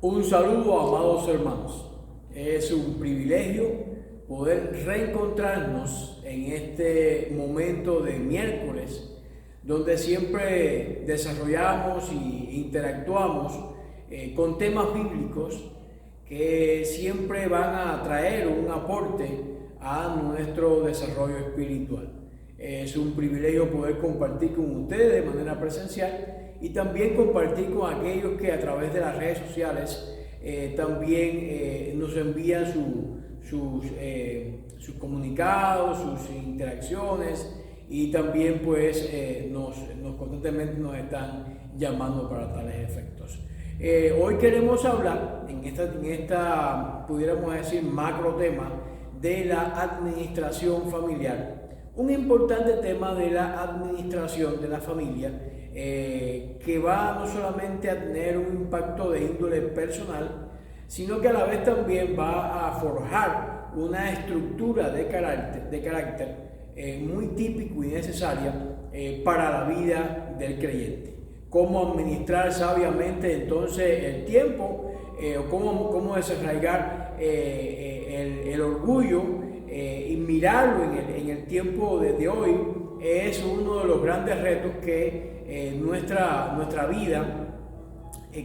Un saludo, amados hermanos. Es un privilegio poder reencontrarnos en este momento de miércoles, donde siempre desarrollamos e interactuamos con temas bíblicos que siempre van a traer un aporte a nuestro desarrollo espiritual. Es un privilegio poder compartir con ustedes de manera presencial y también compartir con aquellos que a través de las redes sociales también nos envían sus comunicados, sus interacciones, y también pues constantemente nos están llamando para tales efectos. Hoy queremos hablar en esta pudiéramos decir macro tema de la administración familiar. Un importante tema de la administración de la familia que va no solamente a tener un impacto de índole personal, sino que a la vez también va a forjar una estructura de carácter muy típico y necesaria para la vida del creyente. Cómo administrar sabiamente entonces el tiempo, cómo desarraigar el orgullo y mirarlo en el tiempo de hoy es uno de los grandes retos que nuestra vida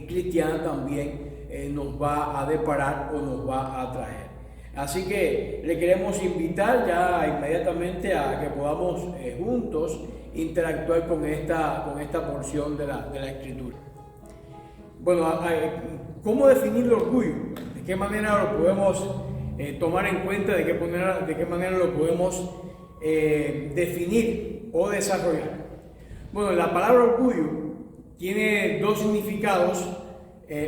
cristiana también nos va a deparar o nos va a traer. Así que le queremos invitar ya inmediatamente a que podamos juntos interactuar con esta porción de la Escritura. Bueno, ¿cómo definir el orgullo? ¿De qué manera lo podemos tomar en cuenta? ¿De qué manera lo podemos definir o desarrollar? Bueno, la palabra orgullo tiene dos significados.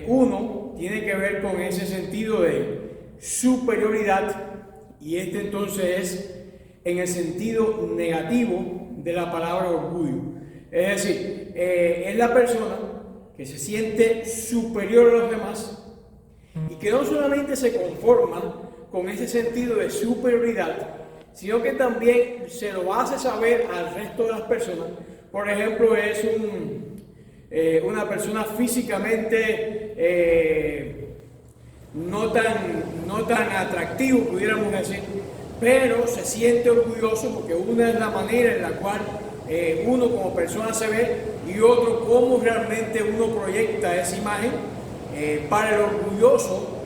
Uno tiene que ver con ese sentido de superioridad, y entonces es en el sentido negativo de la palabra orgullo. Es decir, es la persona que se siente superior a los demás y que no solamente se conforma con ese sentido de superioridad, sino que también se lo hace saber al resto de las personas. Por ejemplo, es una persona físicamente no tan atractivo, pudiéramos decir, pero se siente orgulloso porque una es la manera en la cual uno como persona se ve, y otro cómo realmente uno proyecta esa imagen. Para el orgulloso,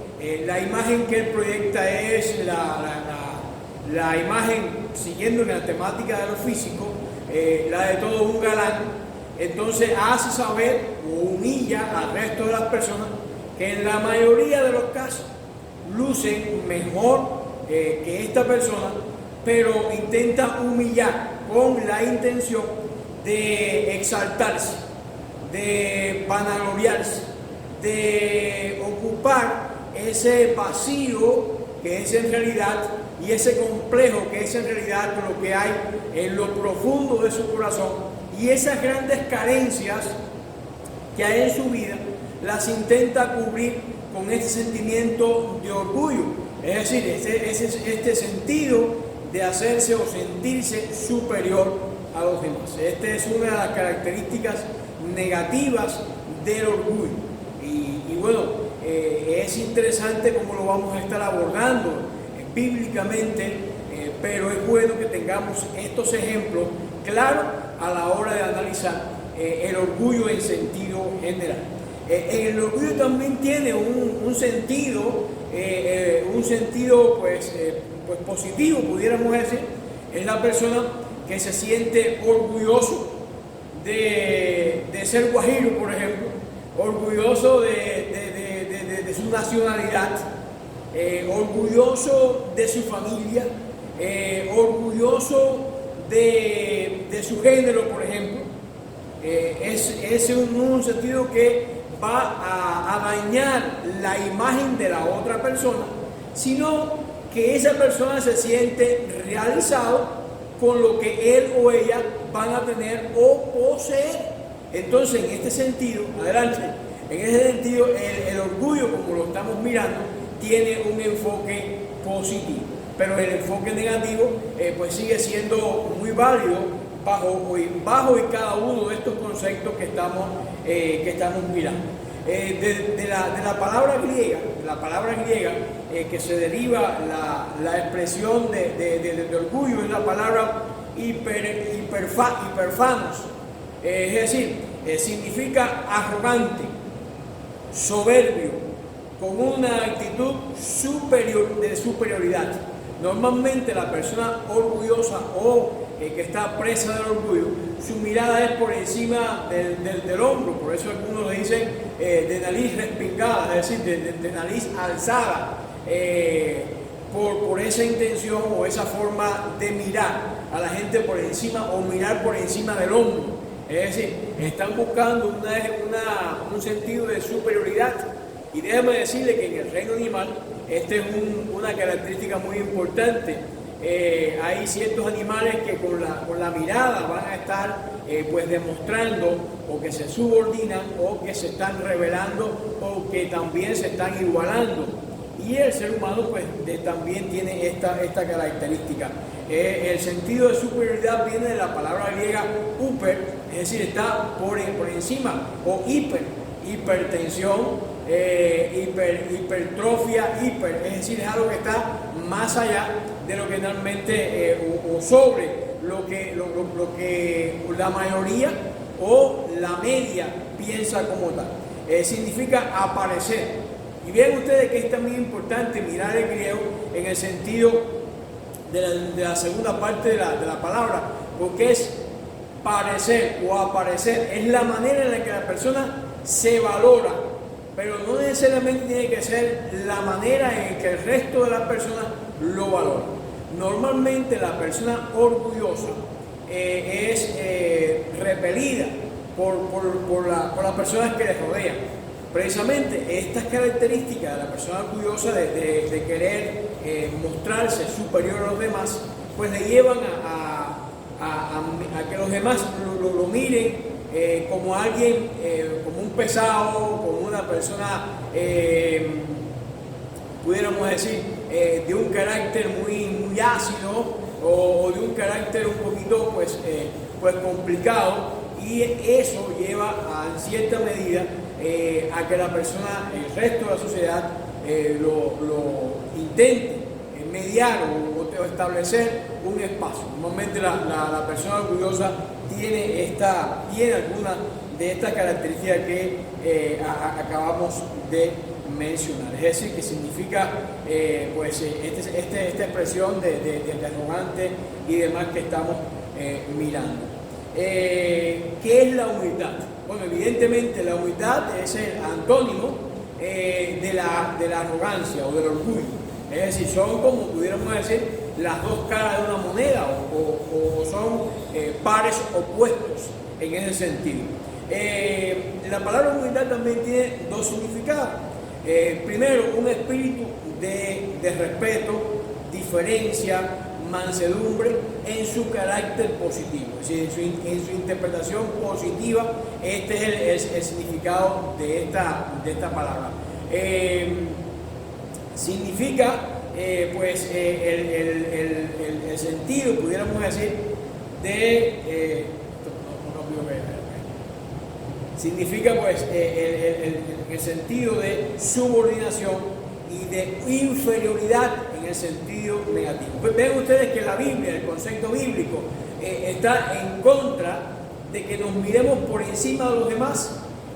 la imagen que él proyecta es la imagen, siguiendo en la temática de lo físico, la de todo un galán. Entonces hace saber o humilla al resto de las personas que en la mayoría de los casos lucen mejor que esta persona, pero intenta humillar con la intención de exaltarse, de vanagloriarse, de ocupar ese vacío que es en realidad, y ese complejo que es en realidad lo que hay en lo profundo de su corazón, y esas grandes carencias que hay en su vida las intenta cubrir con ese sentimiento de orgullo, es decir, este sentido de hacerse o sentirse superior a los demás. Esta es una de las características negativas del orgullo. Y bueno, es interesante cómo lo vamos a estar abordando bíblicamente, pero es bueno que tengamos estos ejemplos claros a la hora de analizar el orgullo en sentido general. El orgullo también tiene un sentido pues positivo, pudiéramos decir. Es la persona que se siente orgulloso de ser guajiro, por ejemplo, orgulloso de su nacionalidad, orgulloso de su familia, orgulloso de su género, por ejemplo. Es un sentido que va a dañar la imagen de la otra persona, sino que esa persona se siente realizado con lo que él o ella van a tener o poseer. Entonces, en este sentido, el orgullo, como lo estamos mirando, tiene un enfoque positivo. pero el enfoque negativo pues sigue siendo muy válido bajo y cada uno de estos conceptos que estamos mirando. De la palabra griega, que se deriva la expresión de orgullo, es la palabra hiperfanos, es decir, significa arrogante, soberbio, con una actitud de superioridad. Normalmente la persona orgullosa o que está presa del orgullo, su mirada es por encima del hombro, por eso algunos le dicen de nariz respingada, es decir, de nariz alzada, por esa intención o esa forma de mirar a la gente por encima o mirar por encima del hombro. Es decir, están buscando un sentido de superioridad. Y déjame decirle que en el reino animal, esta es una característica muy importante. Hay ciertos animales que con la mirada van a estar pues demostrando o que se subordinan o que se están rebelando o que también se están igualando. Y el ser humano pues también tiene esta característica. El sentido de superioridad viene de la palabra griega huper, es decir, está por encima, o hipertensión, hipertrofia, es decir, es algo que está más allá de lo que realmente o sobre lo que la mayoría o la media piensa como tal. Significa aparecer. Y vean ustedes que es también importante mirar el griego en el sentido de la segunda parte de la palabra, porque es parecer o aparecer, es la manera en la que la persona se valora, pero no necesariamente tiene que ser la manera en que el resto de las personas lo valora. Normalmente la persona orgullosa es repelida por las personas que le rodean. Precisamente estas características de la persona orgullosa de querer mostrarse superior a los demás, pues le llevan a que los demás lo miren como alguien, como un pesado, como una persona, pudiéramos decir, de un carácter muy ácido o de un carácter un poquito pues complicado, y eso lleva en cierta medida a que la persona, el resto de la sociedad, lo intente mediar o establecer un espacio. Normalmente la persona orgullosa tiene alguna de estas características que acabamos de mencionar. Es decir, que significa esta expresión de arrogante y demás que estamos mirando. ¿Qué es la humildad? Bueno, evidentemente la humildad es el antónimo de la arrogancia o del orgullo. Es decir, son, como pudiéramos decir, las dos caras de una moneda o son pares opuestos en ese sentido. La palabra humildad también tiene dos significados. Primero, un espíritu de respeto, diferencia, mansedumbre en su carácter positivo, es decir, en su interpretación positiva. Este es el significado de esta palabra. Significa el sentido, pudiéramos decir, significa pues el sentido de subordinación y de inferioridad en el sentido negativo. Pues ven ustedes que la Biblia, el concepto bíblico, está en contra de que nos miremos por encima de los demás,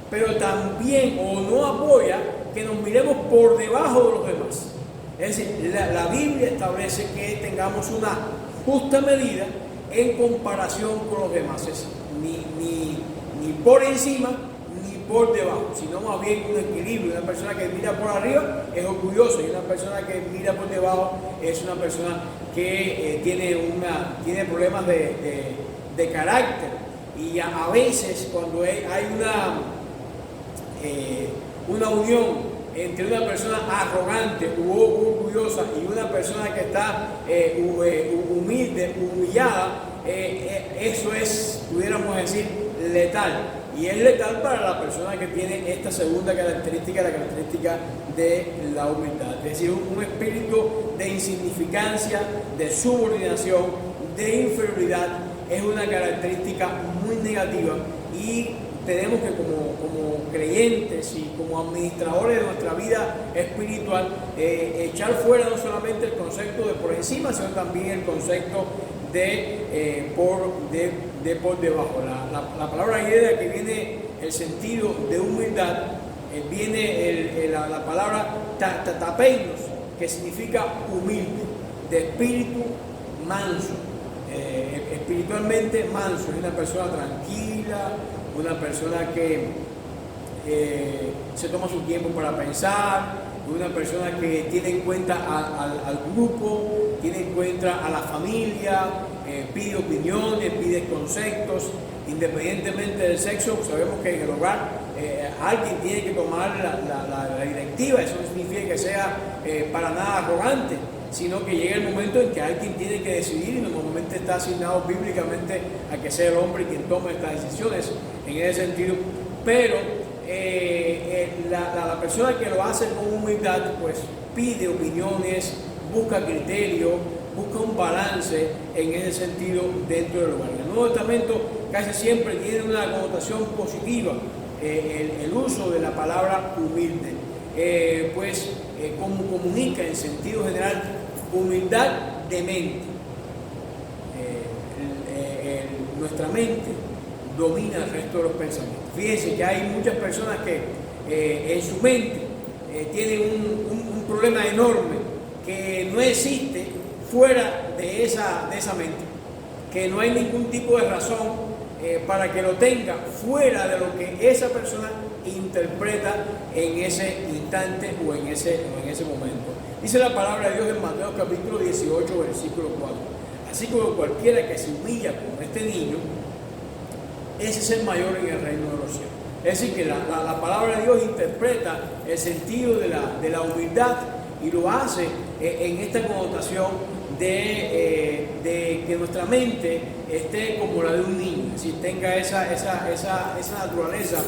pero también o no apoya que nos miremos por debajo de los demás. Es decir, la Biblia establece que tengamos una justa medida en comparación con los demás. Es decir, ni por encima ni por debajo, sino más bien un equilibrio. Una persona que mira por arriba es orgullosa y una persona que mira por debajo es una persona que tiene problemas de carácter. Y a veces cuando hay una unión entre una persona arrogante u orgullosa y una persona que está humillada, eso es, pudiéramos decir, letal. y es letal para la persona que tiene esta segunda característica, la característica de la humildad. Es decir, un espíritu de insignificancia, de subordinación, de inferioridad, es una característica muy negativa y tenemos que como creyentes y como administradores de nuestra vida espiritual echar fuera no solamente el concepto de por encima, sino también el concepto de por debajo. La palabra griega que viene el sentido de humildad, viene la palabra tapeinos, que significa humilde, de espíritu manso, espiritualmente manso, es una persona tranquila, una persona que se toma su tiempo para pensar, una persona que tiene en cuenta al grupo, tiene en cuenta a la familia, pide opiniones, pide conceptos, independientemente del sexo. Sabemos que en el hogar alguien tiene que tomar la directiva. Eso no significa que sea para nada arrogante, sino que llega el momento en que alguien tiene que decidir, y normalmente está asignado bíblicamente a que sea el hombre quien tome estas decisiones en ese sentido. Pero la persona que lo hace con humildad, pues pide opiniones, busca criterio, busca un balance en ese sentido dentro del hogar. El Nuevo Testamento casi siempre tiene una connotación positiva, el uso de la palabra humilde, pues como comunica en sentido general humildad de mente. Nuestra mente domina el resto de los pensamientos. Fíjense que hay muchas personas que en su mente tienen un problema enorme que no existe fuera de esa mente, que no hay ningún tipo de razón para que lo tenga fuera de lo que esa persona interpreta en ese instante o en ese momento. Dice la palabra de Dios en Mateo capítulo 18, versículo 4. Así como cualquiera que se humilla como este niño, ese es el mayor en el reino de los cielos. Es decir, que la palabra de Dios interpreta el sentido de la humildad y lo hace en esta connotación de que nuestra mente esté como la de un niño, es decir, tenga esa naturaleza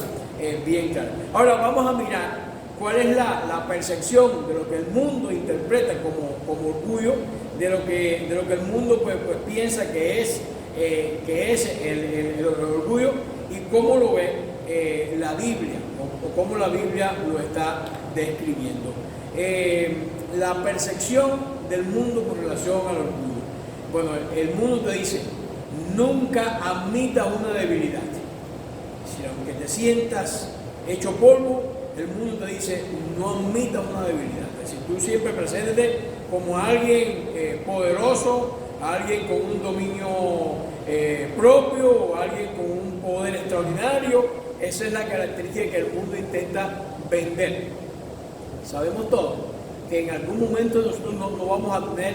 bien clara. Ahora vamos a mirar cuál es la percepción de lo que el mundo interpreta como orgullo, de lo que el mundo pues piensa que es el orgullo, y cómo lo ve la Biblia, o cómo la Biblia lo está describiendo. La percepción del mundo con relación al orgullo. Bueno, el mundo te dice, nunca admitas una debilidad. Si aunque te sientas hecho polvo, el mundo te dice, no admitas una debilidad. Es decir, tú siempre preséntate como alguien poderoso, alguien con un dominio propio, o alguien con un poder extraordinario. Esa es la característica que el mundo intenta vender. Sabemos todos que en algún momento nosotros no vamos a tener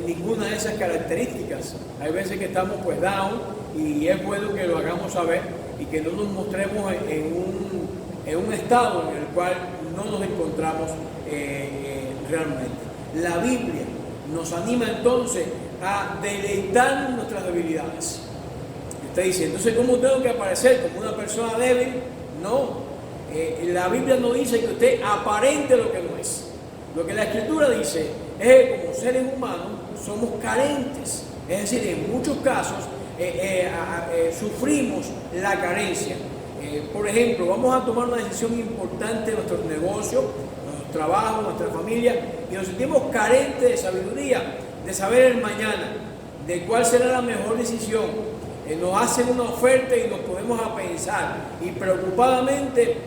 ninguna de esas características. Hay veces que estamos pues down, y es bueno que lo hagamos saber y que no nos mostremos en un estado en el cual no nos encontramos realmente. La Biblia nos anima entonces a deleitar nuestras debilidades. Usted dice, entonces ¿cómo tengo que aparecer como una persona débil? No, la Biblia no dice que usted aparente lo que no es. Lo que la Escritura dice es que como seres humanos somos carentes, es decir, en muchos casos sufrimos la carencia. Por ejemplo, vamos a tomar una decisión importante en nuestros negocios, nuestro trabajo, nuestra familia, y nos sentimos carentes de sabiduría, de saber el mañana, de cuál será la mejor decisión. Nos hacen una oferta y nos ponemos a pensar, y preocupadamente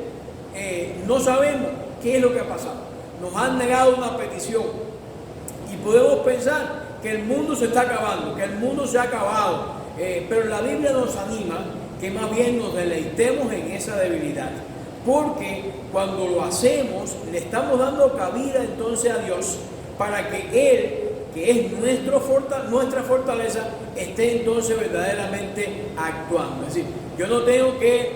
no sabemos qué es lo que ha pasado. Nos han negado una petición y podemos pensar que el mundo se está acabando, que el mundo se ha acabado, pero la Biblia nos anima que más bien nos deleitemos en esa debilidad, porque cuando lo hacemos le estamos dando cabida entonces a Dios para que Él, que es nuestra fortaleza, esté entonces verdaderamente actuando. Es decir, yo no tengo que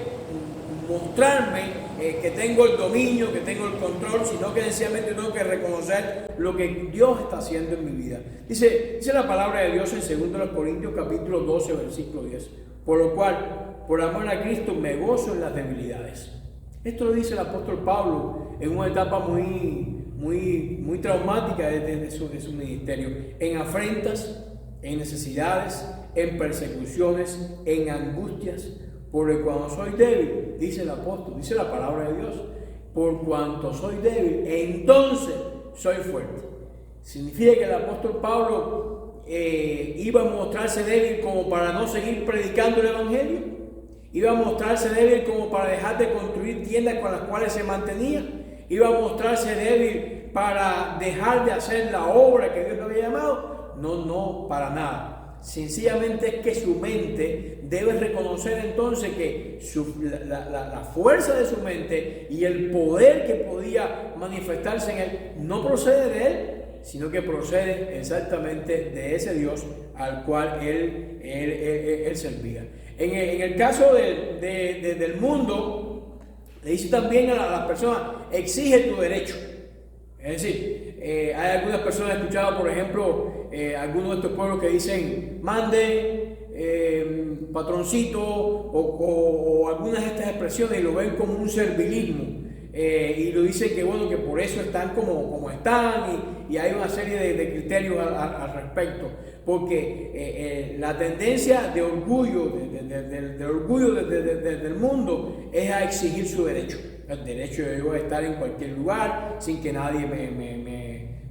mostrarme que tengo el dominio, que tengo el control, sino que sencillamente tengo que reconocer lo que Dios está haciendo en mi vida. Dice la palabra de Dios en 2 Corintios capítulo 12, versículo 10. Por lo cual, por amor a Cristo, me gozo en las debilidades. Esto lo dice el apóstol Pablo en una etapa muy traumática de su ministerio. En afrentas, en necesidades, en persecuciones, en angustias. Porque cuando soy débil, dice el apóstol, dice la palabra de Dios, por cuanto soy débil, entonces soy fuerte. Significa que el apóstol Pablo iba a mostrarse débil como para no seguir predicando el evangelio, iba a mostrarse débil como para dejar de construir tiendas con las cuales se mantenía, iba a mostrarse débil para dejar de hacer la obra que Dios le había llamado. No, para nada. Sencillamente es que su mente debe reconocer entonces que la fuerza de su mente y el poder que podía manifestarse en él no procede de él, sino que procede exactamente de ese Dios al cual él servía. En el caso del mundo, le dice también a las personas, exige tu derecho. Es decir, hay algunas personas, he escuchado por ejemplo, algunos de estos pueblos que dicen, mande, patroncito, o algunas de estas expresiones, y lo ven como un servilismo. Y lo dicen que bueno, que por eso están como están, y hay una serie de criterios al respecto, porque la tendencia de orgullo, del orgullo del mundo es a exigir su derecho, el derecho de yo estar en cualquier lugar sin que nadie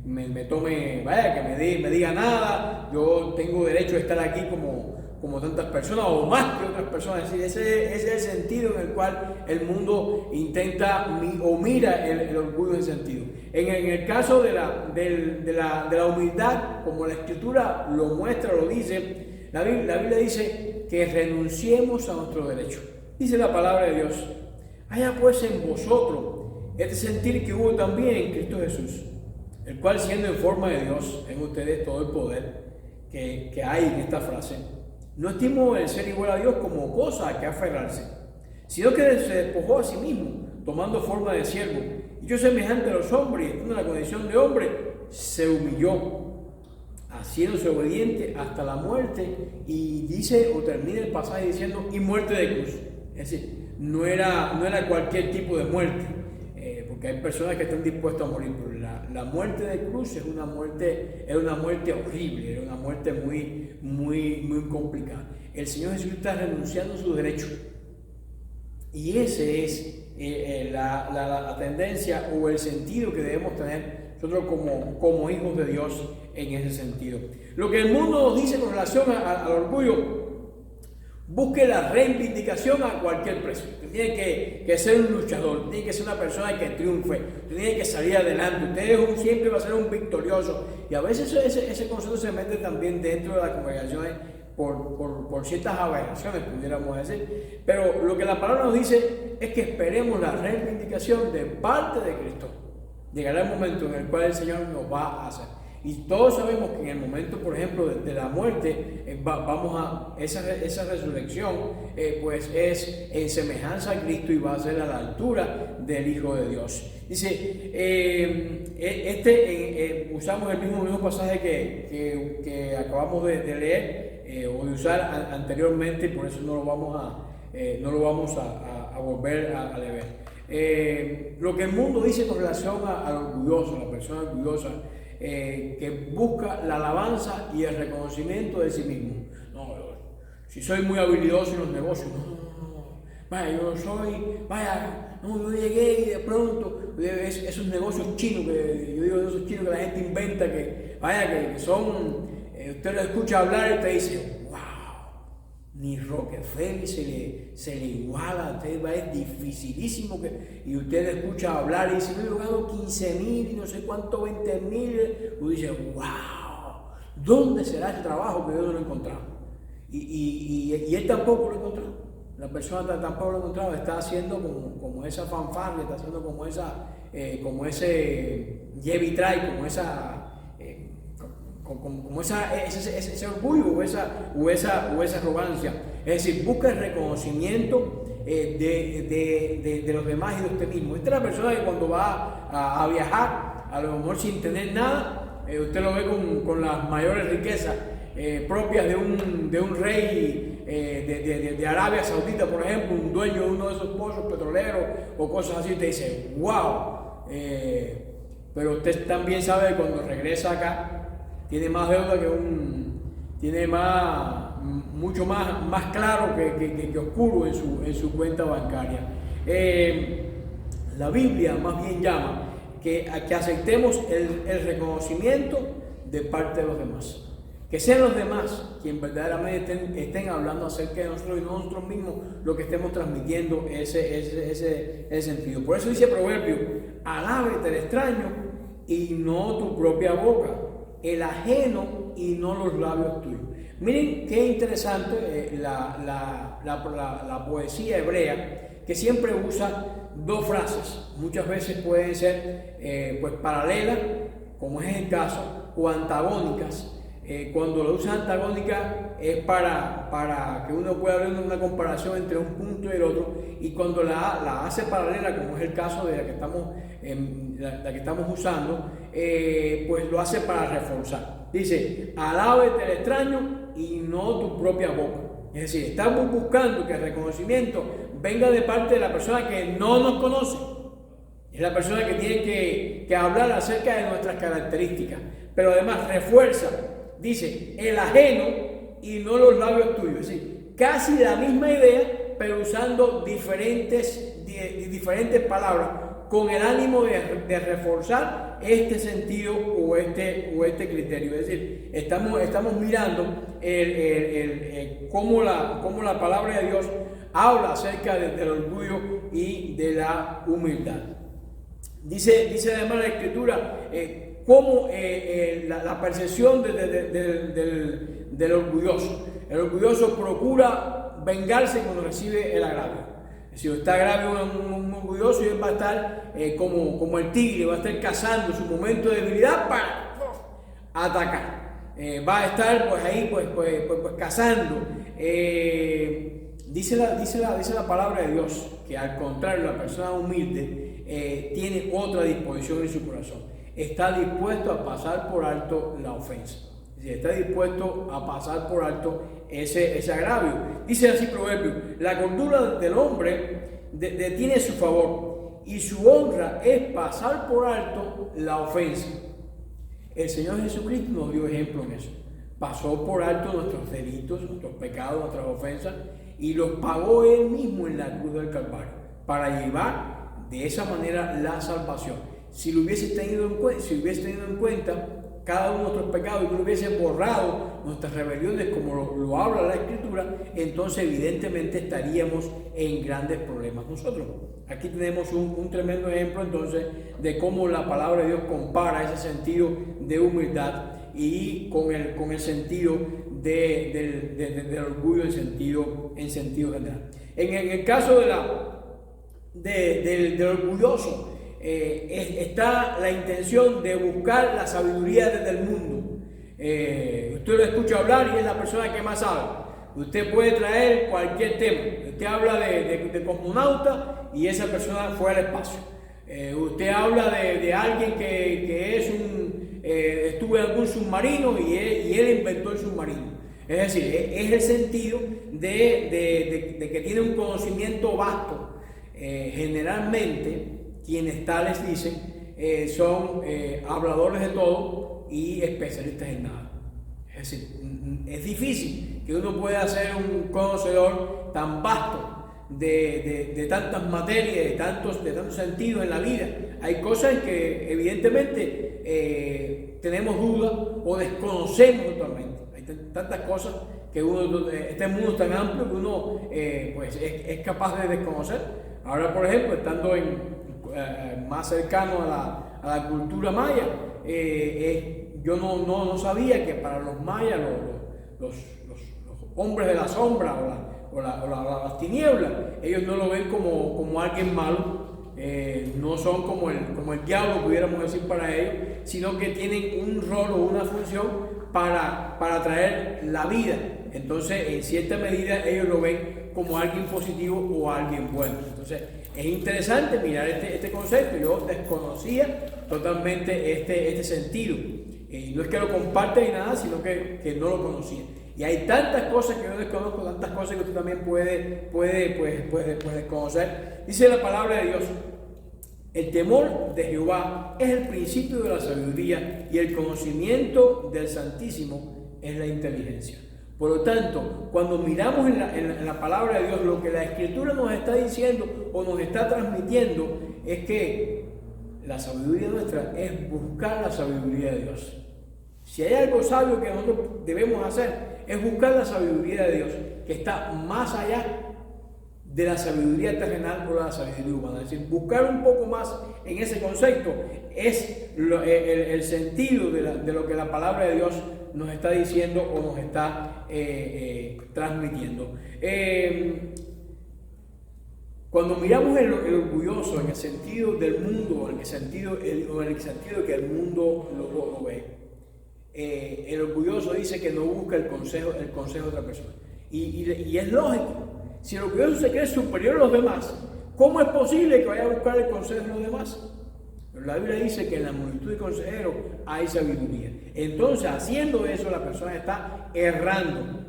me tome, vaya, que me diga nada. Yo tengo derecho a estar aquí como tantas personas o más que otras personas. Es decir, ese es el sentido en el cual el mundo intenta o mira el orgullo en ese sentido. En el caso de la humildad, como la Escritura lo muestra, lo dice, la Biblia dice que renunciemos a nuestro derecho. Dice la palabra de Dios, haya pues en vosotros este sentir que hubo también en Cristo Jesús, el cual siendo en forma de Dios, en ustedes todo el poder que hay en esta frase, no estimó el ser igual a Dios como cosa a que aferrarse, sino que se despojó a sí mismo, tomando forma de siervo, y yo semejante a los hombres, y estando en la condición de hombre, se humilló, haciéndose obediente hasta la muerte, y dice, o termina el pasaje diciendo, y muerte de cruz. Es decir, no era cualquier tipo de muerte, porque hay personas que están dispuestas a morir, pero la muerte de cruz es una muerte horrible, era una muerte muy complicada. El Señor Jesús está renunciando a sus derechos, y ese es la tendencia o el sentido que debemos tener nosotros como hijos de Dios en ese sentido. Lo que el mundo nos dice con relación al orgullo: busque la reivindicación a cualquier precio. Usted tiene que ser un luchador, usted tiene que ser una persona que triunfe, usted tiene que salir adelante, usted siempre va a ser un victorioso. Y a veces ese concepto se mete también dentro de las congregaciones por ciertas aberraciones, pudiéramos decir. Pero lo que la palabra nos dice es que esperemos la reivindicación de parte de Cristo. Llegará el momento en el cual el Señor nos va a hacer. Y todos sabemos que en el momento, por ejemplo, de la muerte, vamos a esa resurrección, pues es en semejanza a Cristo y va a ser a la altura del Hijo de Dios. Dice, usamos el mismo pasaje que acabamos de leer o de usar anteriormente, por eso no lo vamos a volver a leer. Lo que el mundo dice con relación al orgulloso, la persona orgullosa, que busca la alabanza y el reconocimiento de sí mismo. No, si soy muy habilidoso en los negocios, yo llegué y de pronto, esos negocios chinos que yo digo, esos chinos que la gente inventa, que son, usted lo escucha hablar y usted dice, wow, ni Rockefeller se le iguala a usted, es dificilísimo y usted le escucha hablar y dice, yo he ganado 15,000 y no sé cuánto, 20,000, usted dice, wow, ¿dónde será el trabajo que yo no lo he encontrado? Y él tampoco lo ha encontrado, la persona tampoco lo ha encontrado, está haciendo como esa fanfarria, está haciendo como ese Jevi Try, como ese orgullo o esa arrogancia. Es decir, busca el reconocimiento de los demás y de usted mismo. Esta es la persona que cuando va a viajar, a lo mejor sin tener nada, usted lo ve con las mayores riquezas propias de un rey de Arabia Saudita, por ejemplo, un dueño de uno de esos pozos petroleros o cosas así. Usted dice, wow, pero usted también sabe que cuando regresa acá tiene más deuda tiene mucho más claro que oscuro en su cuenta bancaria. La Biblia más bien llama que aceptemos el reconocimiento de parte de los demás. Que sean los demás quienes verdaderamente estén hablando acerca de nosotros y no nosotros mismos lo que estemos transmitiendo ese sentido. Por eso dice Proverbio, alábete el extraño y no tu propia boca, el ajeno y no los labios tuyos. Miren qué interesante la poesía hebrea, que siempre usa dos frases. Muchas veces pueden ser pues paralelas, como es el caso, o antagónicas. Cuando lo usa antagónica es para que uno pueda ver una comparación entre un punto y el otro, y cuando la hace paralela, como es el caso de la que estamos usando, pues lo hace para reforzar. Dice, alábete el extraño y no tu propia boca. Es decir, estamos buscando que el reconocimiento venga de parte de la persona que no nos conoce. Es la persona que tiene que hablar acerca de nuestras características, pero además refuerza. Dice, el ajeno y no los labios tuyos. Es decir, casi la misma idea, pero usando diferentes palabras, con el ánimo de reforzar este sentido o este criterio. Es decir, estamos mirando cómo la palabra de Dios habla acerca del orgullo y de la humildad. Dice además la Escritura, cómo la percepción del orgulloso. El orgulloso procura vengarse cuando recibe el agravio. Si está agravio un orgulloso, y él va a estar como el tigre, va a estar cazando su momento de debilidad para atacar. Va a estar pues ahí pues cazando. Dice la palabra de Dios que al contrario, la persona humilde tiene otra disposición en su corazón. Está dispuesto a pasar por alto la ofensa. Está dispuesto a pasar por alto ese agravio. Dice así Proverbio, la cordura del hombre detiene su favor y su honra es pasar por alto la ofensa. El Señor Jesucristo nos dio ejemplo en eso. Pasó por alto nuestros delitos, nuestros pecados, nuestras ofensas, y los pagó Él mismo en la cruz del Calvario para llevar de esa manera la salvación. Si lo hubiese tenido en cuenta cada uno de nuestros pecados y no hubiese borrado nuestras rebeliones como lo habla la Escritura, entonces evidentemente estaríamos en grandes problemas nosotros. Aquí tenemos un tremendo ejemplo entonces de cómo la palabra de Dios compara ese sentido de humildad y con el sentido del orgullo en sentido general. En el caso del orgulloso, está la intención de buscar la sabiduría desde el mundo. Usted lo escucha hablar y es la persona que más sabe. Usted puede traer cualquier tema. Usted habla de cosmonauta y esa persona fue al espacio. Usted habla de alguien que estuvo en algún submarino y él inventó el submarino. Es decir, es el sentido de que tiene un conocimiento vasto. Generalmente, quienes tales dicen son habladores de todo y especialistas en nada. Es decir, es difícil que uno pueda ser un conocedor tan vasto de tantas materias, de tantos sentidos en la vida. Hay cosas que evidentemente tenemos dudas o desconocemos totalmente. Hay tantas cosas que este mundo es tan amplio que uno pues es capaz de desconocer. Ahora, por ejemplo, estando más cercano a la cultura maya, yo no sabía que para los mayas los hombres de la sombra o las tinieblas, ellos no lo ven como alguien malo, no son como el diablo, pudiéramos decir, para ellos, sino que tienen un rol o una función para traer la vida. Entonces, en cierta medida, ellos lo ven como alguien positivo o alguien bueno. Entonces, es interesante mirar este concepto. Yo desconocía totalmente este sentido. No es que lo comparte ni nada, sino que no lo conocía. Y hay tantas cosas que yo desconozco, tantas cosas que usted también puede conocer. Dice la palabra de Dios: el temor de Jehová es el principio de la sabiduría, y el conocimiento del Santísimo es la inteligencia. Por lo tanto, cuando miramos en la palabra de Dios, lo que la Escritura nos está diciendo o nos está transmitiendo es que la sabiduría nuestra es buscar la sabiduría de Dios. Si hay algo sabio que nosotros debemos hacer, es buscar la sabiduría de Dios, que está más allá de la sabiduría terrenal o la sabiduría humana. Es decir, buscar un poco más en ese concepto es el sentido de lo que la palabra de Dios nos está diciendo o nos está transmitiendo. Cuando miramos el orgulloso en el sentido del mundo, en el sentido de que el mundo lo ve, el orgulloso dice que no busca el consejo de otra persona. Y es lógico. Si el orgulloso se cree superior a los demás, ¿cómo es posible que vaya a buscar el consejo de los demás? Pero la Biblia dice que en la multitud de consejeros hay sabiduría. Entonces, haciendo eso, la persona está errando,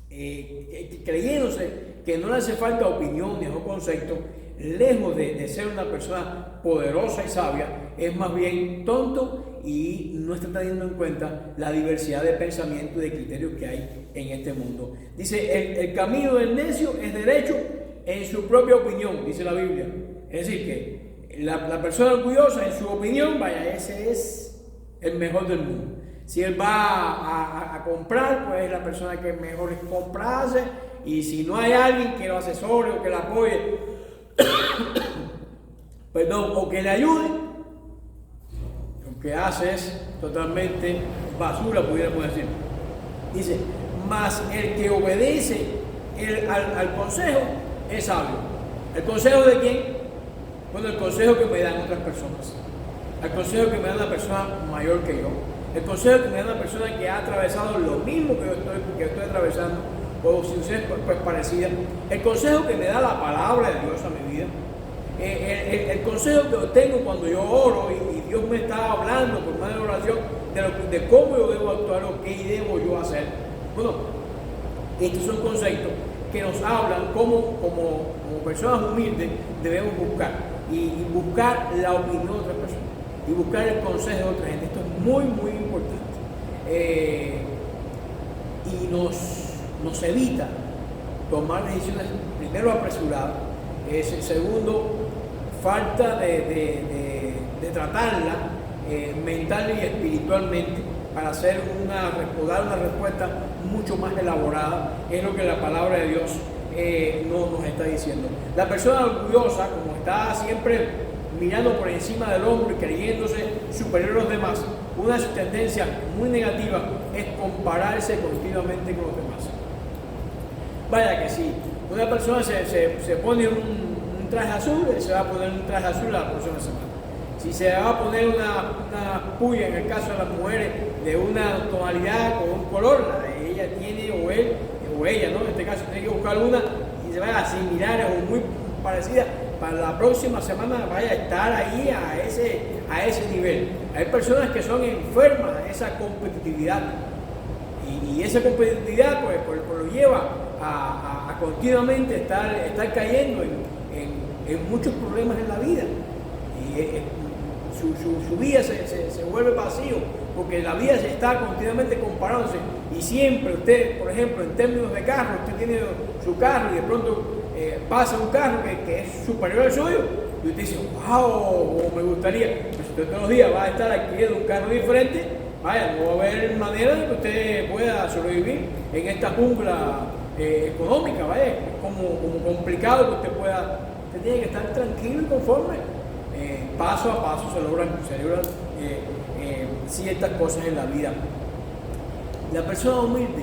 creyéndose que no le hace falta opiniones o conceptos. Lejos de ser una persona poderosa y sabia, es más bien tonto y no está teniendo en cuenta la diversidad de pensamientos y de criterios que hay en este mundo. Dice, el camino del necio es derecho en su propia opinión, dice la Biblia. Es decir, que la persona orgullosa, en su opinión, vaya, ese es el mejor del mundo. Si él va a comprar, pues es la persona que mejor compra hace, y si no hay alguien que lo asesore o que lo apoye, perdón, o que le ayude, lo que hace es totalmente basura, pudiéramos decir. Dice, mas el que obedece al consejo es sabio. ¿El consejo de quién? Bueno, el consejo que me dan otras personas. El consejo que me da una persona mayor que yo. El consejo que me da una persona que ha atravesado lo mismo que estoy atravesando, o situaciones pues parecidas. El consejo que me da la palabra de Dios a mi vida. El consejo que obtengo cuando yo oro y Dios me está hablando por medio de oración de cómo yo debo actuar o qué debo yo hacer. Bueno, estos son conceptos que nos hablan como personas humildes debemos buscar y buscar la opinión de otras personas y buscar el consejo de otra gente. Esto es muy, muy importante y nos evita tomar decisiones, primero, apresuradas, segundo, falta de tratarla mental y espiritualmente para dar una respuesta mucho más elaborada. Es lo que la palabra de Dios nos está diciendo. La persona orgullosa, como está siempre mirando por encima del hombro y creyéndose superior a los demás, una de sus tendencias muy negativa es compararse continuamente con los demás. Vaya que si una persona se pone un traje azul, se va a poner un traje azul la próxima semana. Si se va a poner una puya, en el caso de las mujeres, de una tonalidad con un color, ella tiene, o él, o ella, ¿no? En este caso tiene que buscar una y se vaya a similares o muy parecida, para la próxima semana vaya a estar ahí a ese nivel. Hay personas que son enfermas de esa competitividad y esa competitividad pues lo lleva a continuamente estar cayendo en muchos problemas en la vida. Y su vida se vuelve vacío, porque la vida se está continuamente comparándose. Y siempre usted, por ejemplo, en términos de carro, usted tiene su carro y de pronto pasa un carro que es superior al suyo, y usted dice, wow, me gustaría. Pero si usted todos los días va a estar adquiriendo un carro diferente, vaya, no va a haber manera de que usted pueda sobrevivir en esta jungla económica, vaya, es como complicado que usted tiene que estar tranquilo y conforme. Paso a paso se logran ciertas cosas en la vida. La persona humilde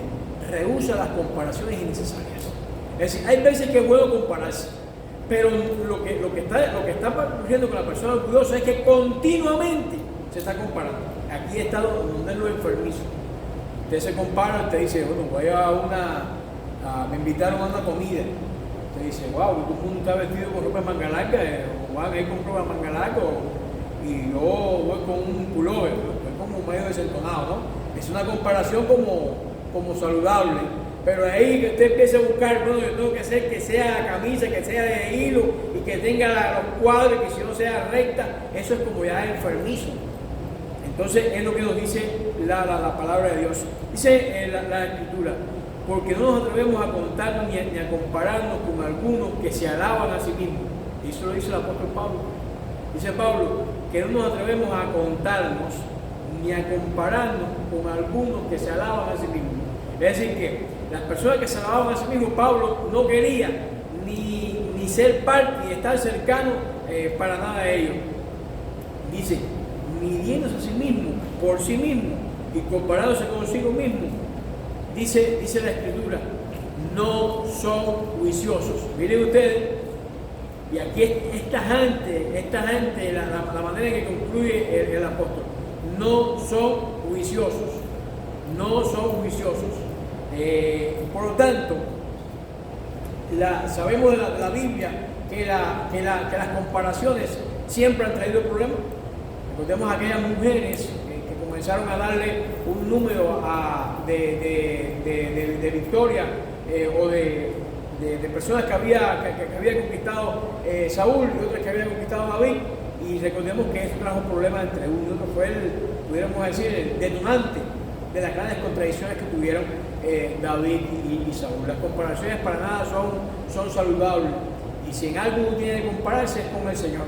rehúsa las comparaciones innecesarias. Es decir, hay veces que es bueno compararse, Pero lo que está ocurriendo con la persona orgullosa es que continuamente se está comparando. Aquí está donde es lo enfermizo. Usted se compara, usted dice, bueno, me invitaron a una comida. Usted dice, wow, todo el mundo está vestido con ropa de manga larga, o van a ir con ropa de manga larga, y yo voy con un pullover, estoy como medio desentonado, ¿no? Es una comparación como saludable, pero ahí que usted empiece a buscar, bueno, yo tengo que hacer que sea camisa, que sea de hilo, y que tenga los cuadros, que si no sea recta, eso es como ya enfermizo. Entonces es lo que nos dice la palabra de Dios. Dice la Escritura, porque no nos atrevemos a contarnos ni a compararnos con algunos que se alaban a sí mismos. Y eso lo dice el apóstol Pablo. Dice Pablo que no nos atrevemos a contarnos ni a compararnos con algunos que se alaban a sí mismos. Es decir, que las personas que se alababan a sí mismos, Pablo no quería ni ser parte, ni estar cercano para nada de ellos. Dice, midiéndose a sí mismo, por sí mismo, y comparándose consigo mismo, dice la Escritura, no son juiciosos. Miren ustedes, y aquí esta gente, la manera en que concluye el apóstol, no son juiciosos, no son juiciosos. Por lo tanto, sabemos de la Biblia que las comparaciones siempre han traído problemas. Recordemos a aquellas mujeres que comenzaron a darle un número de victoria o de personas que había conquistado Saúl y otras que habían conquistado David, y recordemos que eso trajo problemas entre uno y otro. Fue pudiéramos decir, el detonante de las grandes contradicciones que tuvieron David y Saúl. Las comparaciones para nada son saludables, y si en algo uno tiene que compararse es con el Señor,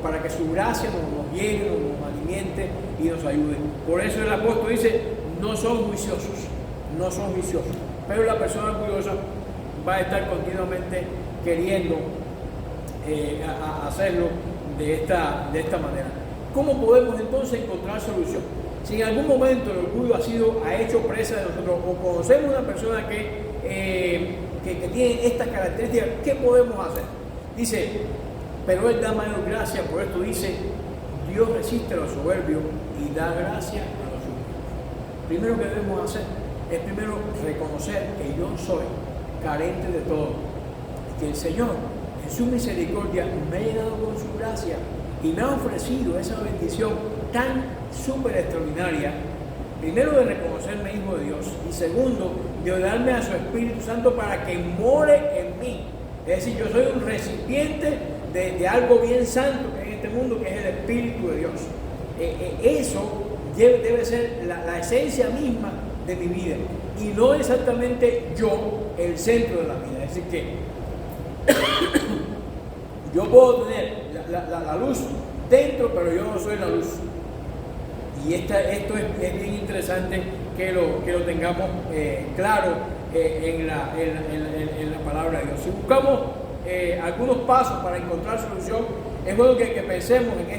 para que su gracia nos llene, nos alimente y nos ayude. Por eso el apóstol dice, no son juiciosos, no son viciosos. Pero la persona orgullosa va a estar continuamente queriendo hacerlo de esta manera. ¿Cómo podemos entonces encontrar solución? Si en algún momento el orgullo ha hecho presa de nosotros, o conocemos una persona que tiene estas características, ¿qué podemos hacer? Dice, pero Él da mayor gracia, por esto dice, Dios resiste a los soberbios y da gracia a los humildes. Primero que debemos hacer es primero reconocer que yo soy carente de todo, y que el Señor en su misericordia me ha llenado con su gracia y me ha ofrecido esa bendición tan súper extraordinaria. Primero, de reconocerme hijo de Dios, y segundo, de darme a su Espíritu Santo para que more en mí. Es decir, yo soy un recipiente de algo bien santo que hay en este mundo, que es el Espíritu de Dios. Eso debe ser la esencia misma de mi vida, y no exactamente yo el centro de la vida. Es decir, que yo puedo tener la luz dentro, pero yo no soy la luz. Y esto es bien interesante que lo tengamos claro en la palabra de Dios. Si buscamos algunos pasos para encontrar solución, es bueno que pensemos en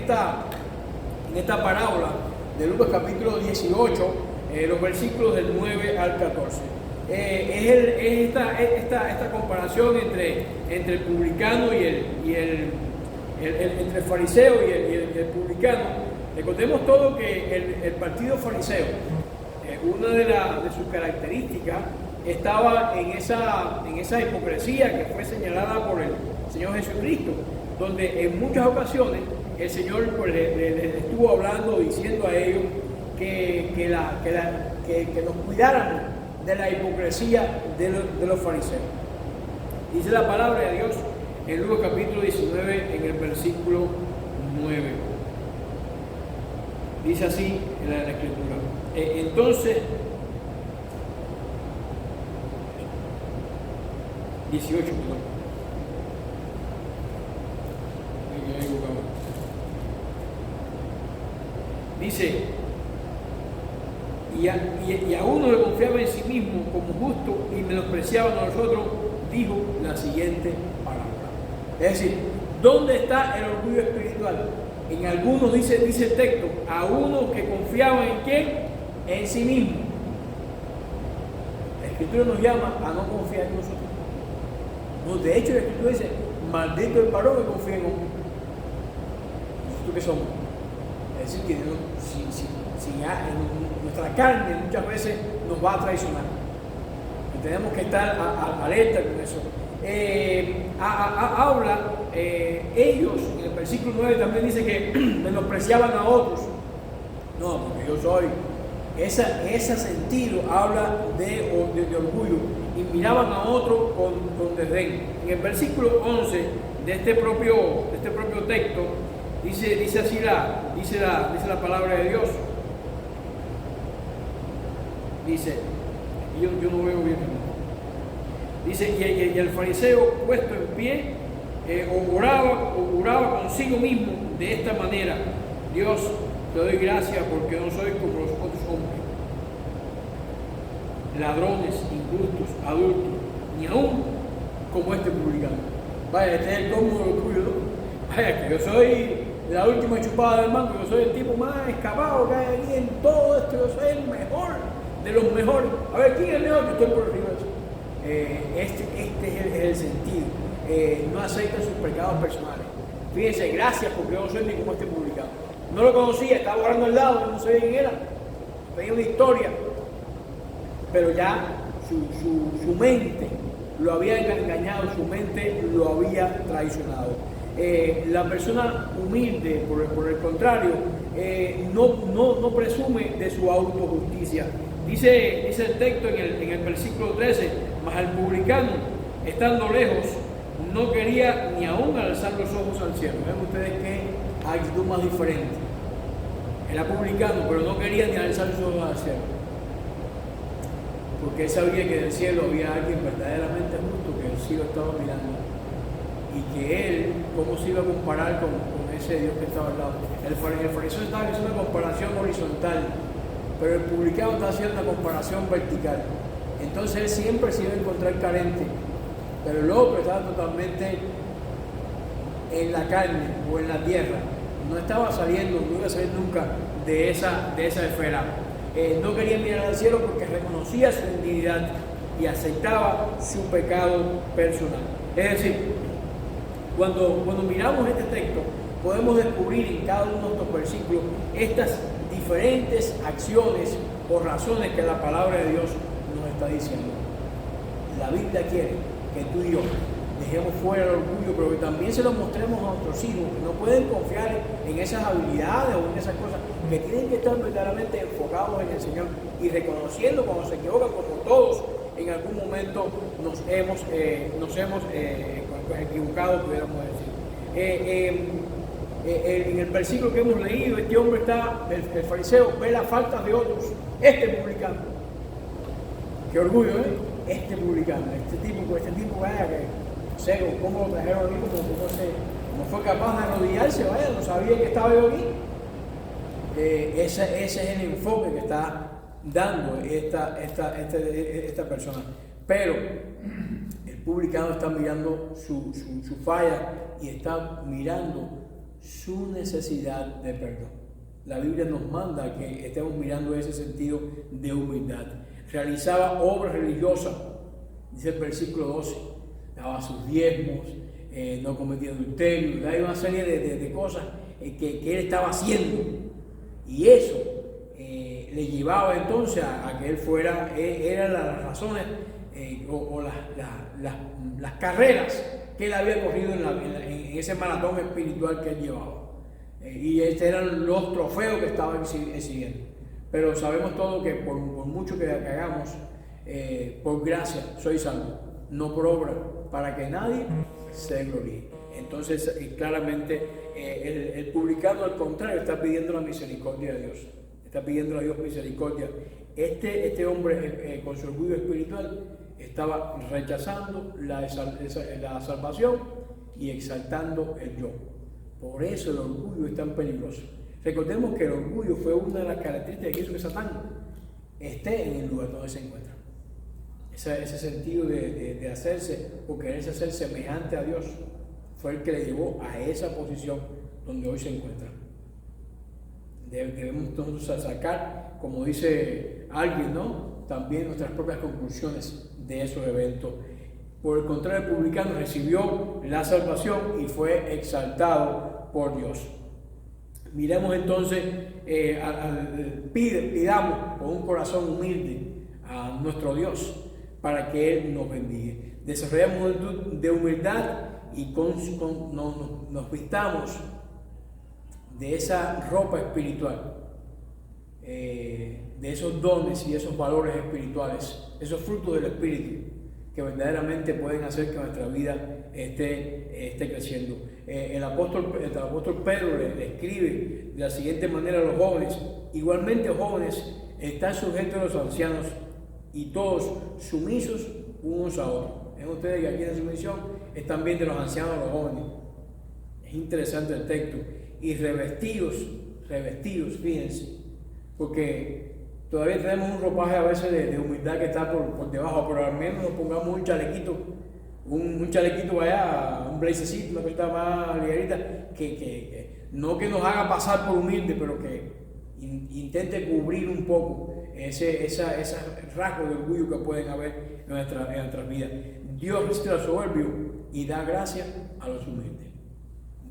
esta parábola de Lucas capítulo 18, los versículos del 9 al 14. Es esta comparación entre el publicano entre el fariseo y el publicano. Recordemos todo que el partido fariseo, una de sus características estaba en esa hipocresía que fue señalada por el Señor Jesucristo, donde en muchas ocasiones el Señor pues, les estuvo hablando, diciendo a ellos que nos cuidáramos de la hipocresía de los fariseos. Dice la palabra de Dios en Lucas capítulo 19, en el versículo 9. Dice así en la Escritura. Entonces, 18, perdón. Dice, y a uno le confiaba en sí mismo como justo y menospreciaba a nosotros, dijo la siguiente parábola. Es decir, ¿dónde está el orgullo espiritual? En algunos dice el texto, a uno que confiaba en quién, en sí mismo. La Escritura nos llama a no confiar en nosotros. No, de hecho, la Escritura dice, maldito el varón que confía en hombre. ¿Nosotros qué somos? Es decir, que en nuestra carne muchas veces nos va a traicionar. Y tenemos que estar alerta con eso. Habla, ellos, en el versículo 9 también dice que menospreciaban a otros. No, porque yo soy. Ese sentido habla de orgullo y miraban a otro con desdén. En el versículo 11 de este propio texto dice así la palabra de Dios. Dice, yo no veo bien. Dice, y el fariseo puesto en pie oraba consigo mismo de esta manera: Dios, te doy gracias porque no soy como los otros hombres, ladrones, injustos, adultos, ni aún como este publicano. Vaya, este es el colmo del orgullo, ¿no? Vaya, que yo soy la última chupada del mango, yo soy el tipo más escapado que hay aquí en todo esto, yo soy el mejor de los mejores. A ver, ¿quién es el mejor? Que estoy por arriba de eso. Este es el sentido. No acepta sus pecados personales. Fíjense, gracias porque yo no soy ni como este publicano. No lo conocía, estaba orando al lado, no sabía quién era. Tenía una historia. Pero ya su mente lo había engañado, su mente lo había traicionado. La persona humilde, por el contrario, no presume de su autojusticia. Dice el texto en el versículo 13: mas el publicano, estando lejos, no quería ni aún alzar los ojos al cielo. Ven ustedes qué actitud más diferente. Era publicano, pero no quería ni alzar los ojos al cielo, porque él sabía que en el cielo había alguien verdaderamente justo, que el cielo estaba mirando, y que él, ¿cómo se iba a comparar con ese Dios que estaba al lado? El fariseo estaba haciendo una comparación horizontal, pero el publicano está haciendo una comparación vertical. Entonces él siempre se iba a encontrar carente, pero el otro estaba totalmente en la carne o en la tierra. No estaba saliendo, no iba a salir nunca de esa esfera. No quería mirar al cielo porque reconocía su indignidad y aceptaba su pecado personal. Es decir, cuando miramos este texto, podemos descubrir en cada uno de estos versículos estas diferentes acciones o razones que la palabra de Dios nos está diciendo. La Biblia quiere que tú y yo dejemos fuera el orgullo, pero que también se lo mostremos a nuestros hijos, que no pueden confiar en esas habilidades o en esas cosas, que tienen que estar verdaderamente enfocados en el Señor y reconociendo cuando se equivocan, como todos en algún momento nos hemos equivocado, pudiéramos decir. En el versículo que hemos leído, este hombre el fariseo ve las faltas de otros, este publicano. Qué orgullo, este publicano, este tipo, vaya, que no sé cómo lo trajeron aquí, como fue capaz de arrodillarse, vaya, no sabía que estaba yo aquí. Ese es el enfoque que está dando esta persona. Pero el publicano está mirando su falla y está mirando su necesidad de perdón. La Biblia nos manda que estemos mirando ese sentido de humildad. Realizaba obras religiosas, dice el versículo 12, daba sus diezmos, no cometía adulterio, hay una serie de cosas que él estaba haciendo, y eso le llevaba entonces a que él fuera, eran las razones o las carreras que él había corrido en ese maratón espiritual que él llevaba. Y estos eran los trofeos que estaban exhibiendo. Pero sabemos todo que por mucho que hagamos, por gracia soy salvo, no por obra, para que nadie se gloríe. Entonces, claramente, el publicano, al contrario, está pidiendo la misericordia de Dios. Está pidiendo a Dios misericordia. Este hombre, con su orgullo espiritual, estaba rechazando la salvación y exaltando el yo. Por eso el orgullo es tan peligroso. Recordemos que el orgullo fue una de las características que hizo que Satán esté en el lugar donde se encuentra. Ese sentido de hacerse o quererse hacer semejante a Dios fue el que le llevó a esa posición donde hoy se encuentra. Debemos nosotros sacar, como dice alguien, ¿no?, también nuestras propias conclusiones de esos eventos. Por el contrario, el publicano recibió la salvación y fue exaltado por Dios. Miremos entonces, pidamos con un corazón humilde a nuestro Dios para que Él nos bendiga. Desarrollamos una actitud de humildad y nos vistamos de esa ropa espiritual, de esos dones y esos valores espirituales, esos frutos del Espíritu que verdaderamente pueden hacer que nuestra vida esté creciendo. El apóstol Pedro le escribe de la siguiente manera a los jóvenes: igualmente jóvenes, están sujetos a los ancianos y todos sumisos unos a otros. Ven ustedes que aquí en la sumisión están bien de los ancianos a los jóvenes. Es interesante el texto. Y revestidos, fíjense, porque todavía tenemos un ropaje a veces de humildad que está por debajo, pero al menos nos pongamos un chalequito, un chalequito allá, un blazecito, una cosa más ligerita, que no que nos haga pasar por humilde, pero que intente cubrir un poco ese rasgo de orgullo que pueden haber en nuestras vidas. Dios resiste al soberbio y da gracia a los humildes.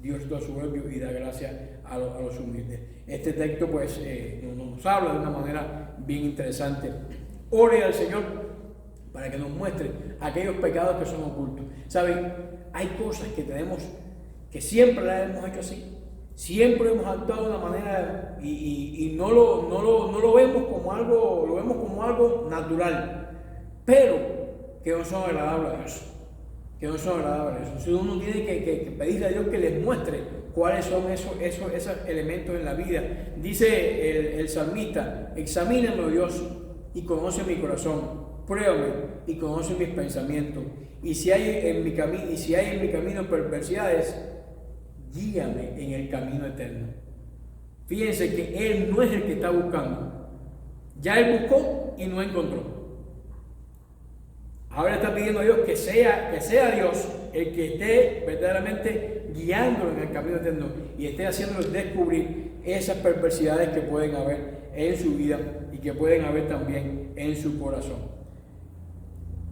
Dios resiste al soberbio y da gracia a los humildes. Este texto pues nos habla de una manera bien interesante. Ore al Señor para que nos muestre aquellos pecados que son ocultos. ¿Saben? Hay cosas que tenemos, que siempre las hemos hecho así. Siempre hemos actuado de una manera y no lo vemos como algo, lo vemos como algo natural, pero que no son agradables a Dios. Que no son agradables a Dios. Entonces uno tiene que pedirle a Dios que les muestre cuáles son esos elementos en la vida. Dice el salmista: examíname, Dios, y conoce mi corazón. Pruébame y conoce mis pensamientos. Y si hay en mi camino perversidades, guíame en el camino eterno. Fíjense que Él no es el que está buscando. Ya Él buscó y no encontró. Ahora está pidiendo a Dios que sea Dios el que esté verdaderamente guiándolo en el camino eterno y esté haciéndolo descubrir esas perversidades que pueden haber en su vida y que pueden haber también en su corazón.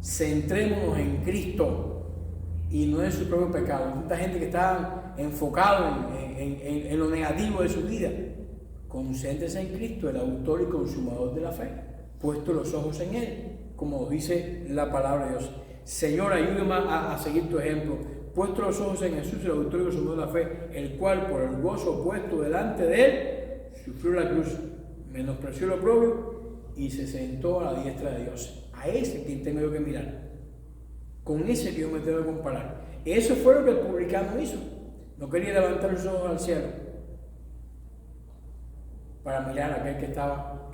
Centrémonos en Cristo y no en su propio pecado. Hay tanta gente que está enfocado en lo negativo de su vida. Concéntrese en Cristo, el autor y consumador de la fe, puesto los ojos en Él, como dice la palabra de Dios. Señor, ayúdame a seguir tu ejemplo. Puesto los ojos en Jesús, el autor y consumador de la fe, el cual por el gozo puesto delante de Él sufrió la cruz, menospreció lo propio y se sentó a la diestra de Dios. A ese quien tengo yo que mirar, con ese que yo me tengo que comparar. Eso fue lo que el publicano hizo. No quería levantar los ojos al cielo para mirar a aquel que estaba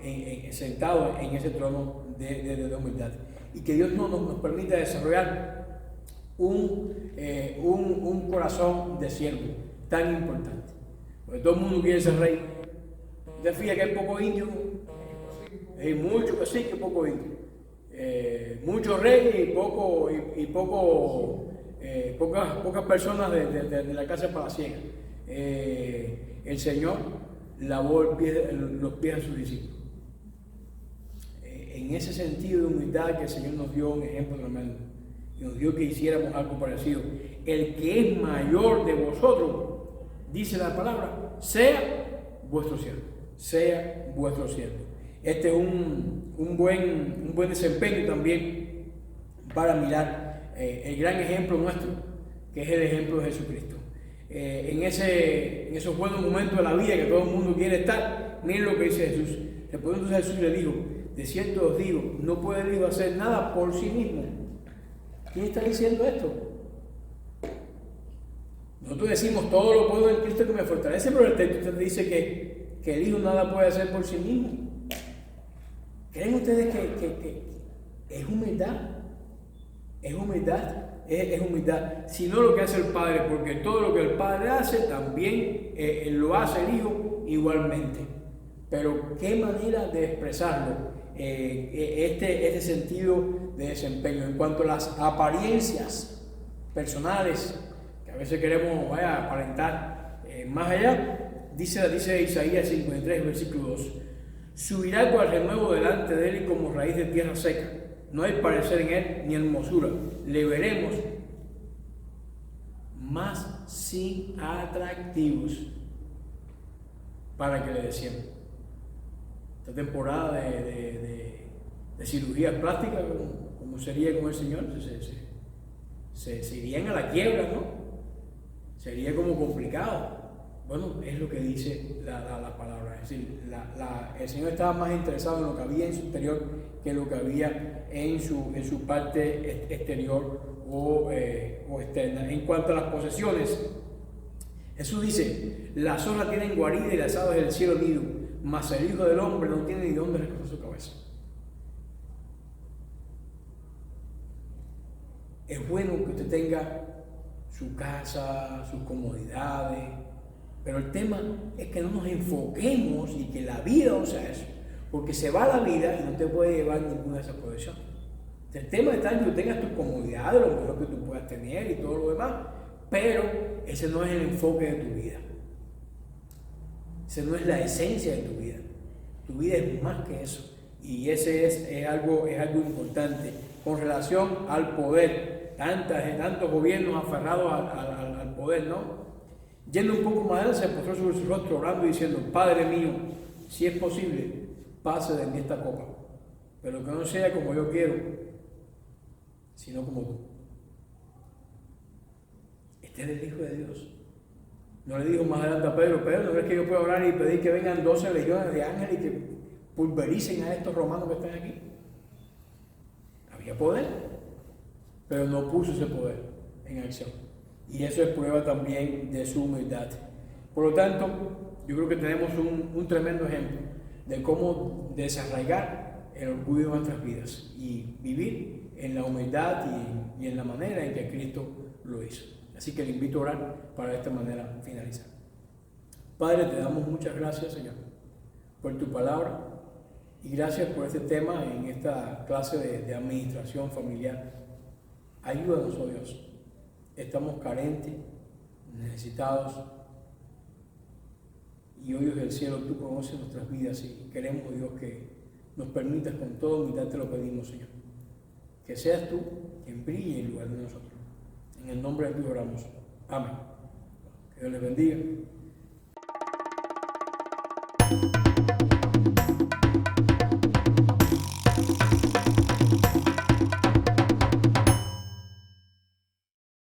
sentado en ese trono de humildad. Y que Dios nos permita desarrollar un corazón de siervo tan importante. Porque todo el mundo quiere ser rey. Usted fija que hay poco indio, hay mucho que sí, que poco indio. Muchos reyes y pocas personas de la casa palaciega. El Señor lavó los pies de sus discípulos. En ese sentido de humildad que el Señor nos dio un ejemplo tremendo y nos dio que hiciéramos algo parecido. El que es mayor de vosotros, dice la palabra, sea vuestro siervo. Sea vuestro siervo. Este es un buen desempeño también para mirar el gran ejemplo nuestro, que es el ejemplo de Jesucristo. En esos buenos momentos de la vida que todo el mundo quiere estar, miren lo que dice Jesús. Después entonces Jesús le dijo: de cierto os digo, no puede el Hijo hacer nada por sí mismo. ¿Quién está diciendo esto? Nosotros decimos todo lo puedo en Cristo que me fortalece, pero el texto dice que el Hijo nada puede hacer por sí mismo. ¿Creen ustedes que es humildad? Es humildad. Es humildad, sino lo que hace el Padre, porque todo lo que el Padre hace también lo hace el Hijo igualmente. Pero qué manera de expresarlo, este sentido de desempeño. En cuanto a las apariencias personales, que a veces queremos aparentar más allá, dice Isaías 53, versículo 2: subirá cual renuevo delante de él y como raíz de tierra seca. No hay parecer en él ni hermosura. Le veremos más sin atractivos para que le deseemos. Esta temporada de cirugías plásticas, como sería con el Señor, se irían a la quiebra, ¿no? Sería como complicado. Bueno, es lo que dice la palabra. Es decir, el Señor estaba más interesado en lo que había en su interior que lo que había en su parte exterior o externa. En cuanto a las posesiones, Jesús dice: las zorras tienen guarida y las aves del cielo nido, mas el Hijo del Hombre no tiene ni dónde recostar su cabeza. Es bueno que usted tenga su casa, sus comodidades, pero el tema es que no nos enfoquemos y que la vida no sea eso, porque se va la vida y no te puede llevar ninguna de esas posesiones. El tema está en que tú tengas tus comodidades, lo mejor que tú puedas tener y todo lo demás, pero ese no es el enfoque de tu vida. Esa no es la esencia de tu vida. Tu vida es más que eso, y ese es algo importante con relación al poder. Tantos gobiernos aferrados al poder, ¿no? Yendo un poco más adelante, se postró sobre su rostro orando y diciendo: Padre mío, si es posible, pase de mí esta copa, pero que no sea como yo quiero, sino como tú. Este es el Hijo de Dios. No le dijo más adelante a Pedro: Pedro, ¿no crees que yo puedo orar y pedir que vengan 12 legiones de ángeles y que pulvericen a estos romanos que están aquí? Había poder, pero no puso ese poder en acción. Y eso es prueba también de su humildad. Por lo tanto, yo creo que tenemos un tremendo ejemplo de cómo desarraigar el orgullo de nuestras vidas y vivir en la humildad y en la manera en que Cristo lo hizo. Así que le invito a orar para de esta manera finalizar. Padre, te damos muchas gracias, Señor, por tu palabra, y gracias por este tema en esta clase de administración familiar. Ayúdanos, oh Dios. Estamos carentes, necesitados, y hoy, Dios del cielo, tú conoces nuestras vidas y queremos, oh Dios, que nos permitas con toda humildad, te lo pedimos, Señor. Que seas tú quien brille en lugar de nosotros. En el nombre de Dios oramos. Amén. Que Dios les bendiga.